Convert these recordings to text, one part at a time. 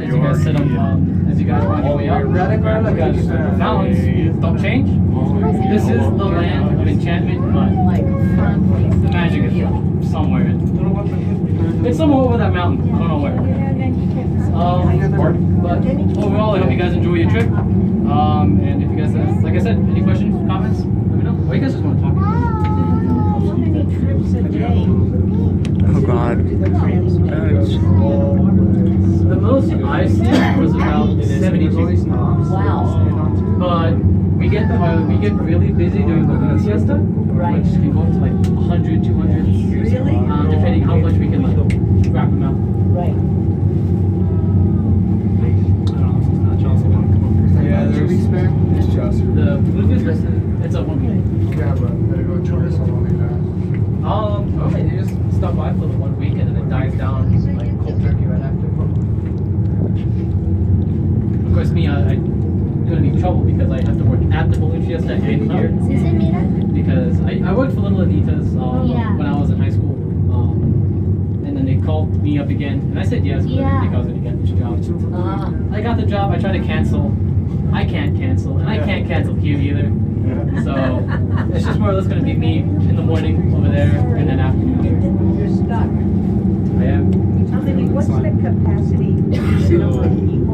as you guys sit on, as you guys find your way up, because mountains don't change. This is the land of enchantment, but the magic is somewhere. It's somewhere over that mountain. I don't know where. But overall, I hope you guys enjoy your trip. And if you guys have, like I said, any questions, comments, let me know. Or you guys just want to talk? How many trips a day? Oh God. The most I've seen was about 72. Wow. But we get really busy during the moon siesta, Right. which can go up to like 100, 200, Really? depending how much we can like wrap them out. Right. Yeah, there's it's just. The moon siesta, it's a 1 week. Yeah, but I go enjoy something like that. Okay, they just stop by for the 1 week and then it dies down like cold turkey right after. Of course, me, I'm gonna be in trouble because I have to work at the balloon fiesta and here. Because I worked for Little Anita's when I was in high school. And then they called me up again and I said yes, but I didn't think I was gonna get this job. I got the job, I tried to cancel. I can't cancel, and I can't cancel here either. So it's just more or less going to be me in the morning over there, and then afternoon here. You're stuck. I am. How many, what's the capacity?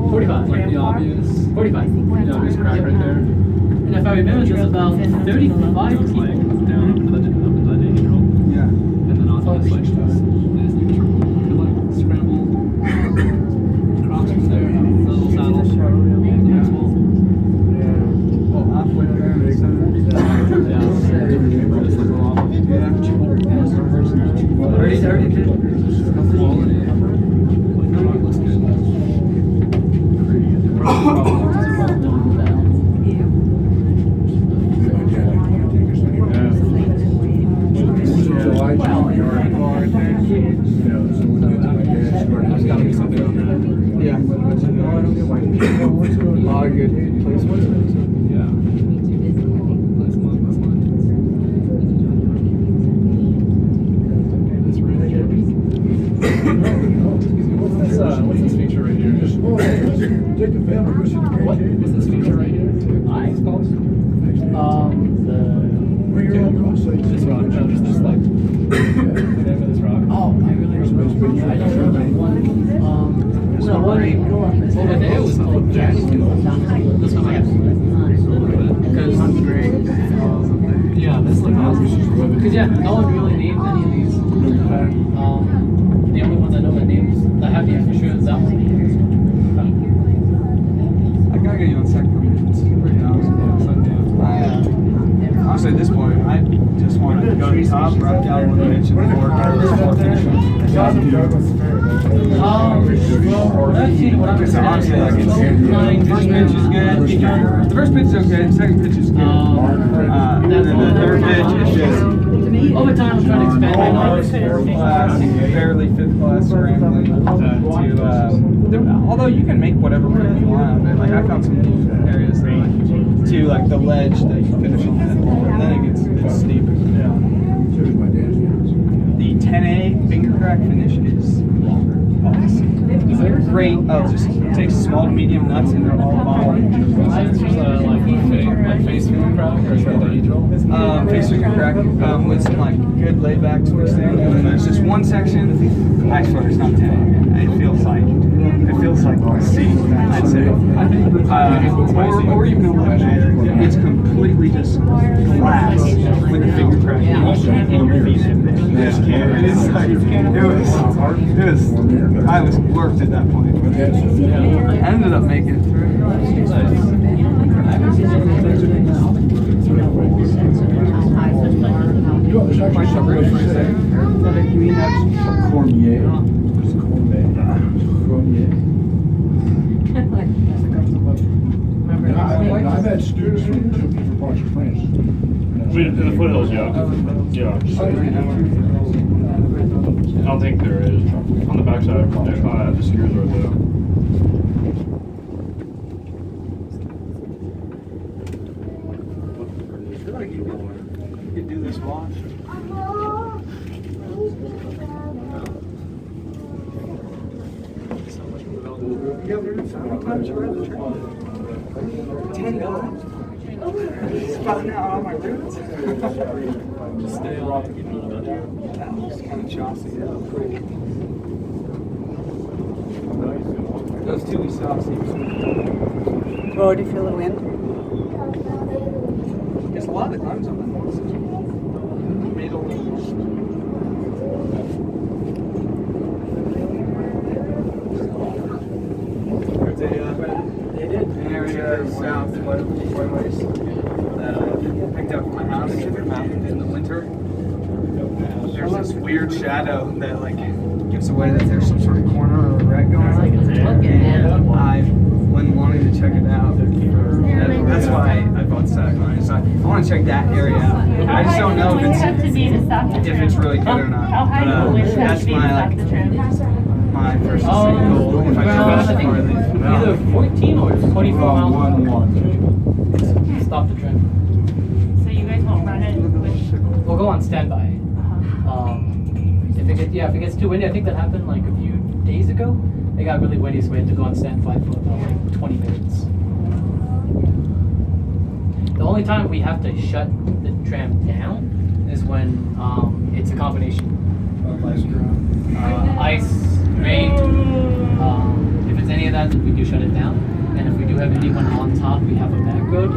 45. Like the obvious. 45. The obvious crack right there. And if I remember, there's about 35 people. Down up in the angel. Yeah. And then on this like scramble. Cross from there. Little saddle. Halfway there, they yeah, a lot of good placements. Yeah. What's this feature right here? Just take the family, go see the great. What's this feature right here? What's it called? This rock. No, just like the name of this rock. Oh, I really don't know. I don't remember one. The one over there was called Jack. This one I have. Because yeah, this looks awesome. Because yeah, no one really names any of these. The only ones I know that names that have the for sure is that one. I gotta get you on second. Honestly, at this point, I just want to go to the top, rock down one pitch, and work out this fourth pitch. Honestly, like it's first pitch is good. The first pitch is okay. The second pitch is good. And then the third pitch is just over time, I'm trying to expand my knowledge. Barely fifth class scrambling to although you can make whatever rhythm you want of it. Like I found some areas that to like the ledge that you finish on that, and then it gets steep. Yeah. The 10A finger crack finish is awesome. They're great. Just takes small to medium nuts and they're all bomb. It's just like face finger crack or is that the angel? Face finger crack with some like good layback twisting, and then there's just one section. I swear it's not 10. It feels like a C, I'd say. Or even 11. It's completely just glass with a finger crack. I was worked at that point. I ended up making it through. I've had students from different parts of France. In the foothills, yeah. Yeah. I don't think there is. On the backside, the skiers are there. You could do this watch. So much more 10 times? Spotting out all my roots. Just stay on. That was kind of chossy. Those two we saw seems. Oh, do you feel the wind? There's a lot of climbs on that one. Middle. There's an area south ways that I picked up from my house in the winter. There's this weird shadow that like gives away that there's some sort of corner or a wreck going on. And I've been wanting to check it out. That's why I bought Static Line. So I want to check that area out. I just don't know if it's really good or not. But that's my my first goal. If I think either 14 or 24 miles an hour. Stop the tram. So you guys won't run it with... We'll go on standby. If it gets too windy, I think that happened like a few days ago. It got really windy, so we had to go on standby for about like 20 minutes. The only time we have to shut the tram down is when it's a combination of like ice, rain. If it's any of that, then we do shut it down. And if we do have anyone on top, we have a back road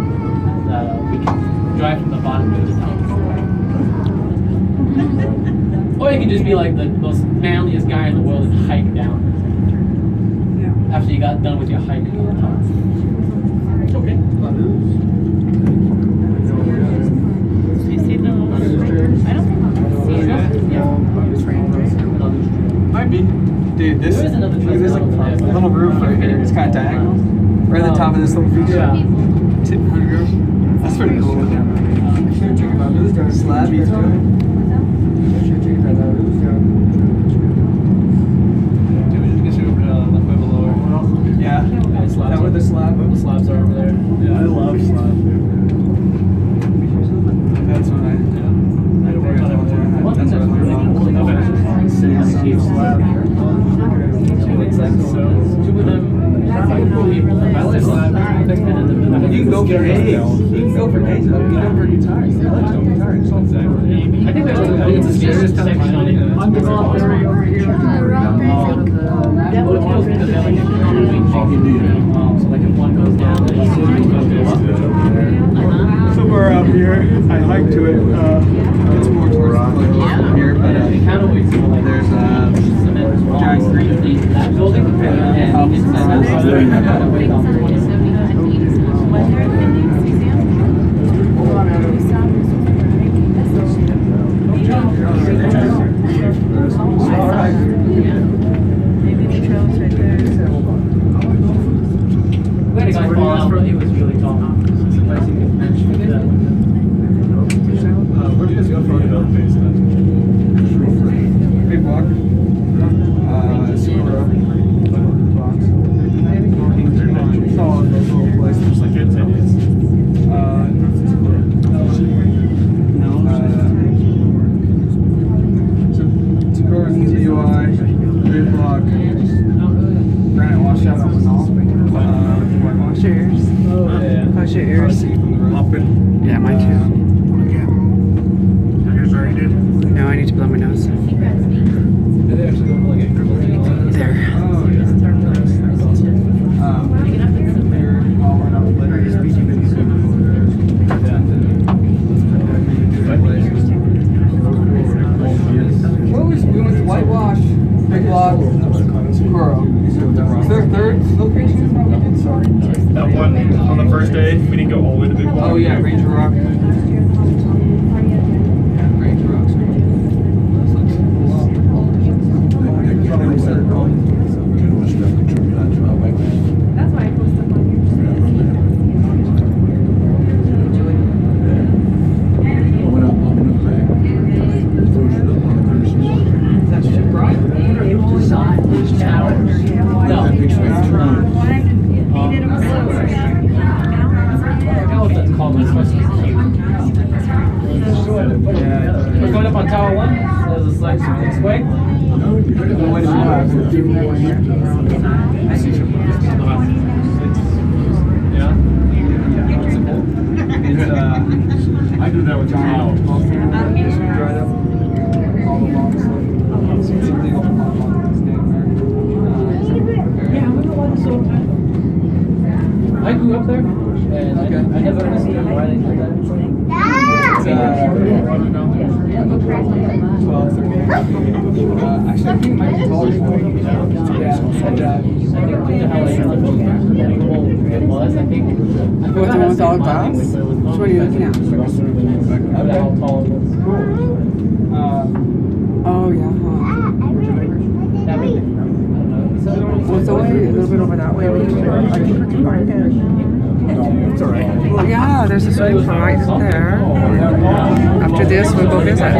that we can drive from the bottom to the top. Or you can just be like the most manliest guy in the world and hike down. After you got done with your hike on the top. Okay. Do you see the... I don't think I'll see it. Yeah. Might be. Dude, this There is another look at this trail over there. little roof right here. It's kind of diagonal. Right at the top of this little feature. Yeah. That's pretty cool. Slab each Yeah. Is that where the slab? The slabs are over there. Yeah, I love slab. That's what I One thing that's really cool about it is it's like two of them people. You can go for days. You can go for days. You can go for guitars. I like some guitars. I think it's the scariest section on it. Undeveloped area over here. So like if one goes down, then it's going to go up. Somewhere out here, I hiked to it. It's more towards the foot here, but there's a giant green that building, and it's Maybe the trail's right there. we had a guy fall out, but he was really tall. Surprised he could manage to do that. Where do you guys go for the base then? big block. Silver box. Solid little place. Just like kids' ideas. Cars and TUI, big block, granite washout on the knoll. White wash. Cheers. Oh, yeah. How's your ears? Yeah, mine too. No, I need to blow my nose. Did they actually go to like a criminal thing? There. Oh, yeah. They're all went up later. What was we went to whitewash, big block, Socorro. Is there a third location? That one on the first day, we didn't go all the way to Big Block. Oh yeah, Ranger Rock. Yeah, Ranger Rock's That's why I post up on That's ship rock. No. I don't know what that's called, but it's supposed to be cute. We're going up on Tower 1. There's a slight swing. I see ship rock. I grew up there, and I never understood why they did that. It's 12, 13. Actually, I think it might be taller. Yeah. I think how unbelievable it was. I think. With the one with all glass? Which one are you looking at? How tall it was. Oh, yeah. Huh. That was, I don't know. Well, it's only a little bit over that way. We can find it. It's all right. Well, yeah, there's a swimming pool right there. After this, we'll go visit.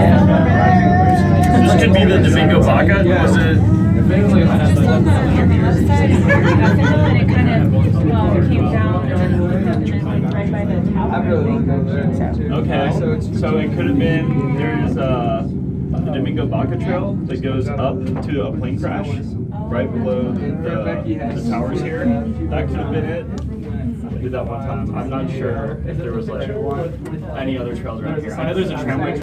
This could be the Domingo Vaca. Was it? It kind of came down and then right by the tower. I really want to go there too. Okay, so it could have been, there's the Domingo Vaca Trail that goes up to a plane crash right below the towers here. That could have been it. I did that one time. I'm not sure if there was like any other trails around here. I know there's a tramway